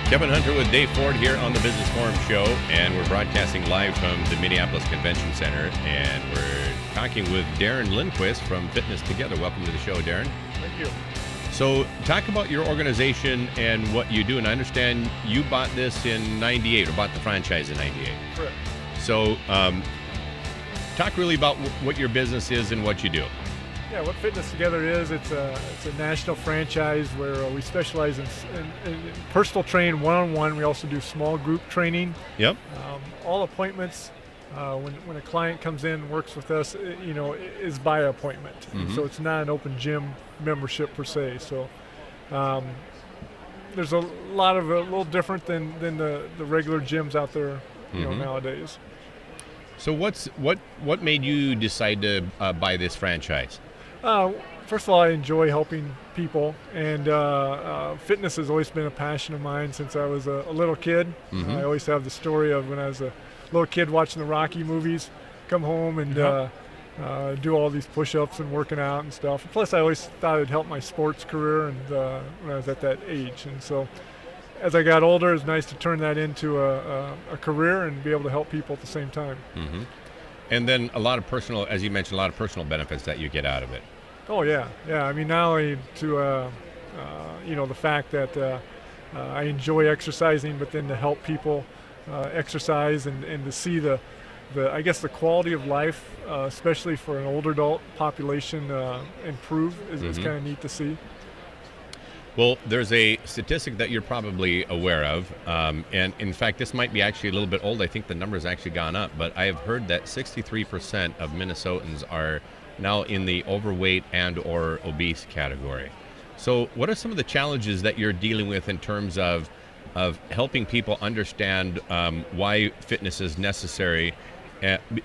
Kevin Hunter with Dave Ford here on the Business Forum Show, and we're broadcasting live from the Minneapolis Convention Center, and we're talking with Deron Lindquist from Fitness Together. Welcome to the show, Deron. Thank you. So talk about your organization and what you do, and I understand you bought this in 98, or bought the franchise in 98. Correct. So talk really about what your business is and what you do. Yeah, what Fitness Together is, it's a national franchise where we specialize in personal training one-on-one. We also do small group training. Yep. All appointments, when a client comes in and works with us, is by appointment. Mm-hmm. So it's not an open gym membership per se. So there's a little different than the regular gyms out there, nowadays. So what made you decide to buy this franchise? First of all, I enjoy helping people, and fitness has always been a passion of mine since I was a little kid. Mm-hmm. I always have the story of when I was a little kid watching the Rocky movies, come home and do all these push-ups and working out and stuff. Plus, I always thought it'd help my sports career and when I was at that age. And so as I got older, it was nice to turn that into a career and be able to help people at the same time. Mm-hmm. And then a lot of personal, as you mentioned, a lot of personal benefits that you get out of it. Oh yeah. I mean, not only to the fact that I enjoy exercising, but then to help people exercise and to see the quality of life, especially for an older adult population, improve is kind of neat to see. Well, there's a statistic that you're probably aware of, and in fact, this might be actually a little bit old. I think the number's actually gone up, but I have heard that 63% of Minnesotans are now in the overweight and or obese category. So what are some of the challenges that you're dealing with in terms of helping people understand why fitness is necessary?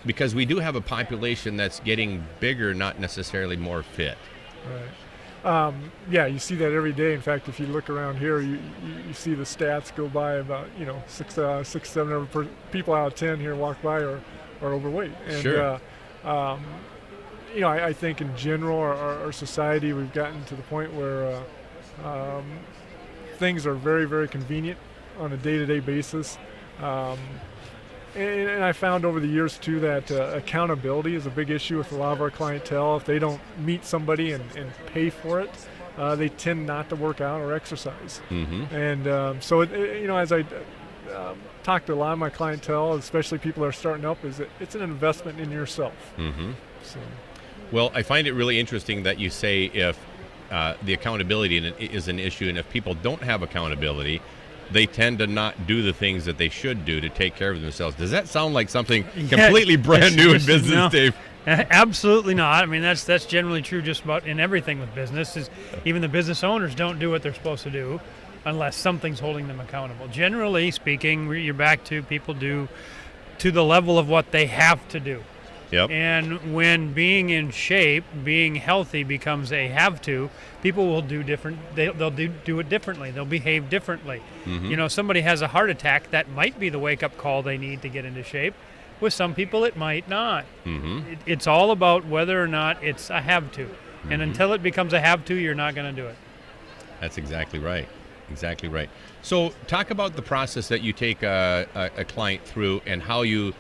Because we do have a population that's getting bigger, not necessarily more fit. Right. You see that every day. In fact, if you look around here, you see the stats go by about, 7 people out of 10 here walk by are overweight. And, sure. I think in general, our society, we've gotten to the point where things are very, very convenient on a day-to-day basis. And I found over the years, too, that accountability is a big issue with a lot of our clientele. If they don't meet somebody and pay for it, they tend not to work out or exercise. Mm-hmm. And as I talk to a lot of my clientele, especially people that are starting up, is that it's an investment in yourself. Mm-hmm. So. Well, I find it really interesting that you say if the accountability is an issue, and if people don't have accountability, they tend to not do the things that they should do to take care of themselves. Does that sound like something completely brand new in business, no, Dave? Absolutely not. I mean, that's generally true just about in everything with business. Is even the business owners don't do what they're supposed to do unless something's holding them accountable. Generally speaking, you're back to people do to the level of what they have to do. Yep. And when being in shape, being healthy becomes a have to, people will do different. They'll do it differently. They'll behave differently. Mm-hmm. Somebody has a heart attack, that might be the wake-up call they need to get into shape. With some people, it might not. Mm-hmm. It's all about whether or not it's a have to. Mm-hmm. And until it becomes a have to, you're not going to do it. That's exactly right. Exactly right. So talk about the process that you take a client through and how you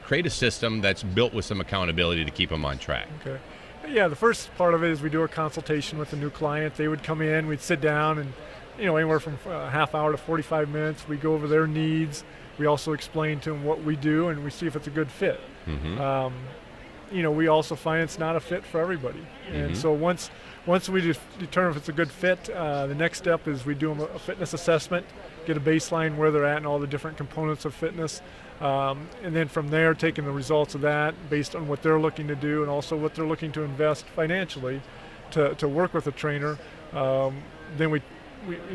create a system that's built with some accountability to keep them on track. Okay. Yeah, the first part of it is we do a consultation with a new client. They would come in, we'd sit down, and anywhere from a half hour to 45 minutes. We go over their needs. We also explain to them what we do, and we see if it's a good fit. Mm-hmm. We also find it's not a fit for everybody. Mm-hmm. And so once we determine if it's a good fit, the next step is we do them a fitness assessment, get a baseline where they're at and all the different components of fitness. And then from there, taking the results of that based on what they're looking to do and also what they're looking to invest financially to work with a trainer. Then we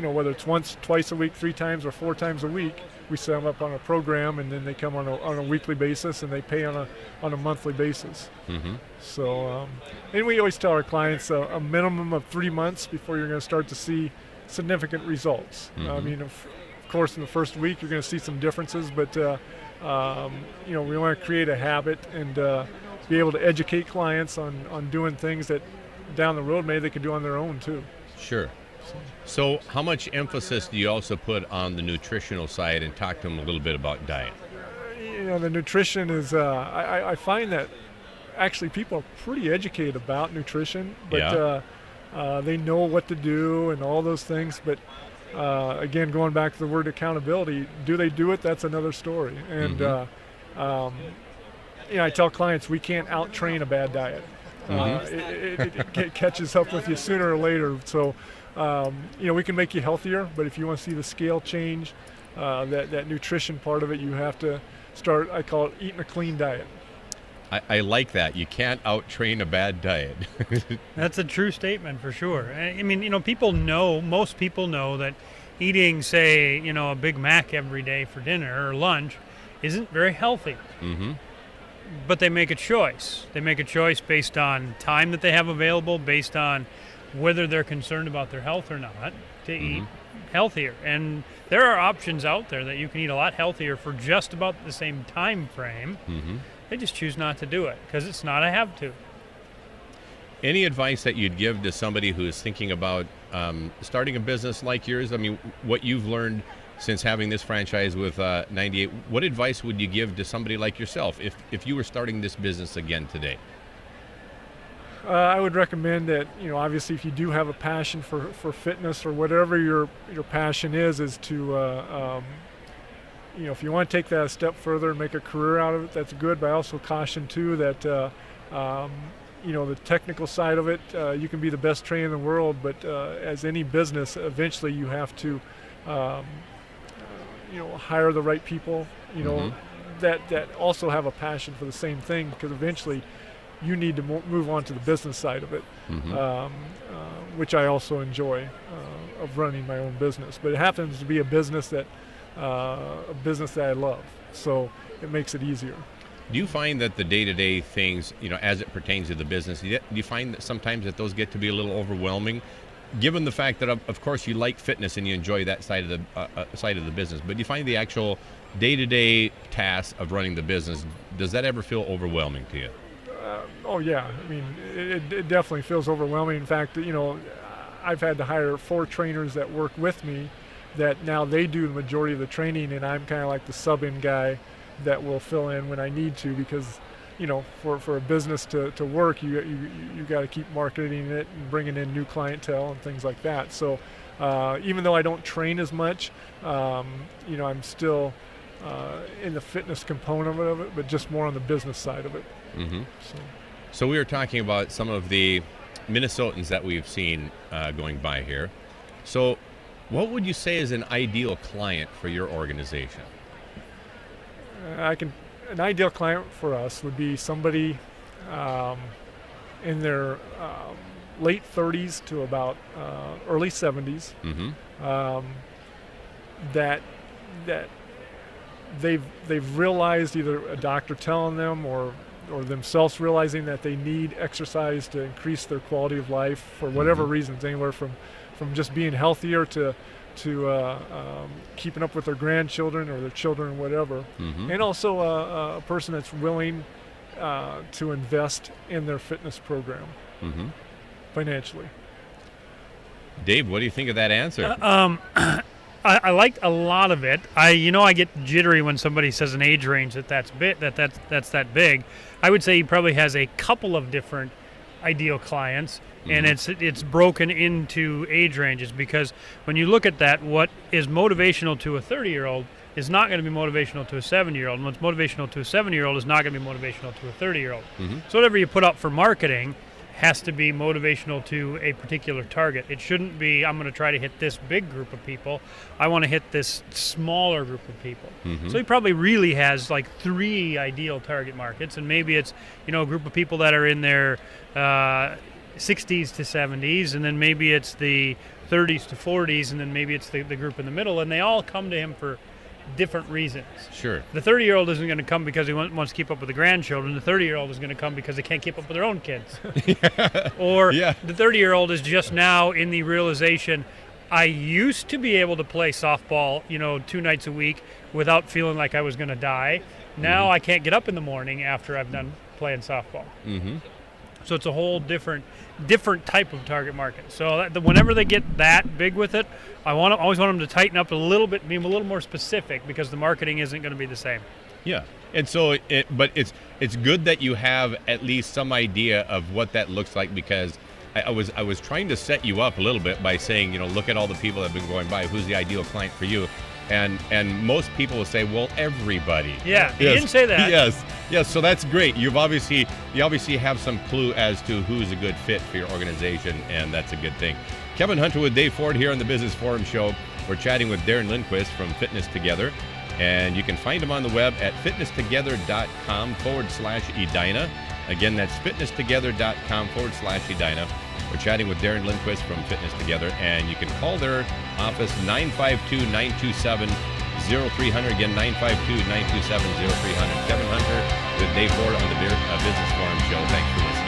whether it's once, twice a week, 3 times, or 4 times a week, we set them up on a program, and then they come on a weekly basis, and they pay on a monthly basis. Mm-hmm. So, and we always tell our clients a minimum of 3 months before you're going to start to see significant results. Mm-hmm. I mean, of course, in the first week you're going to see some differences, but we want to create a habit and be able to educate clients on doing things that down the road maybe they could do on their own too. Sure. So how much emphasis do you also put on the nutritional side, and talk to them a little bit about diet? The nutrition is, I find that actually people are pretty educated about nutrition, but they know what to do and all those things. But again, going back to the word accountability, do they do it? That's another story. And I tell clients we can't out-train a bad diet. It catches up with you sooner or later. So, we can make you healthier, but if you want to see the scale change, that nutrition part of it, you have to start, I call it eating a clean diet. I like that. You can't out-train a bad diet. That's a true statement for sure. I mean, most people know that eating, say, a Big Mac every day for dinner or lunch isn't very healthy. Mm-hmm. But they make a choice. They make a choice based on time that they have available, based on whether they're concerned about their health or not, to eat healthier. And there are options out there that you can eat a lot healthier for just about the same time frame. Mm-hmm. They just choose not to do it because it's not a have to. Any advice that you'd give to somebody who is thinking about starting a business like yours? I mean, what you've learned since having this franchise with 98, what advice would you give to somebody like yourself if you were starting this business again today? I would recommend that, obviously if you do have a passion for fitness or whatever your passion is to, if you want to take that a step further and make a career out of it, that's good. But I also caution too that, the technical side of it, you can be the best trainer in the world, but as any business, eventually you have to, hire the right people, that also have a passion for the same thing, because eventually you need to move on to the business side of it, which I also enjoy of running my own business. But it happens to be a business that I love, so it makes it easier. Do you find that the day-to-day things, as it pertains to the business, do you find that sometimes that those get to be a little overwhelming, given the fact that of course you like fitness and you enjoy that side of the business, but do you find the actual day-to-day tasks of running the business, does that ever feel overwhelming to you? Oh yeah, I mean, it definitely feels overwhelming. In fact, I've had to hire 4 trainers that work with me that now they do the majority of the training, and I'm kind of like the sub-in guy that will fill in when I need to, because for a business to work, you got to keep marketing it and bringing in new clientele and things like that. So even though I don't train as much, I'm still in the fitness component of it, but just more on the business side of it. Mm-hmm. So we were talking about some of the Minnesotans that we've seen going by here. So what would you say is an ideal client for your organization? An ideal client for us would be somebody in their late 30s to about early 70s, that they've realized, either a doctor telling them or themselves realizing that they need exercise to increase their quality of life for whatever reasons, anywhere from just being healthier to keeping up with their grandchildren or their children, whatever. And also a person that's willing to invest in their fitness program financially. Dave, what do you think of that answer? I liked a lot of it. I get jittery when somebody says an age range that's that big. I would say he probably has a couple of different ideal clients, and it's broken into age ranges, because when you look at that, what is motivational to a 30-year-old is not going to be motivational to a 70-year-old, and what's motivational to a 70-year-old is not going to be motivational to a 30-year-old. So whatever you put up for marketing has to be motivational to a particular target. It shouldn't be, I'm going to try to hit this big group of people. I want to hit this smaller group of people. So he probably really has like 3 ideal target markets, and maybe it's a group of people that are in their 60s to 70s, and then maybe it's the 30s to 40s, and then maybe it's the group in the middle, and they all come to him for different reasons. Sure. The 30-year-old isn't going to come because he wants to keep up with the grandchildren. The 30-year-old is going to come because they can't keep up with their own kids. Or the 30-year-old is just now in the realization, I used to be able to play softball, 2 nights a week without feeling like I was going to die. Now I can't get up in the morning after I've done playing softball. So it's a whole different type of target market. So whenever they get that big with it, always want them to tighten up a little bit, be a little more specific, because the marketing isn't going to be the same. Yeah, and so but it's good that you have at least some idea of what that looks like, because I was trying to set you up a little bit by saying, look at all the people that have been going by. Who's the ideal client for you? And most people will say, well, everybody. Yeah, you didn't say that. Yes. So that's great. You obviously have some clue as to who's a good fit for your organization, and that's a good thing. Kevin Hunter with Dave Ford here on the Business Forum Show. We're chatting with Deron Lindquist from Fitness Together, and you can find him on the web at fitnesstogether.com/Edina. Again, that's fitnesstogether.com/Edina. We're chatting with Deron Lindquist from Fitness Together, and you can call their office 952-927-0300. Again, 952-927-0300. Kevin Hunter with Dave Ford on the Business Forum Show. Thanks for listening.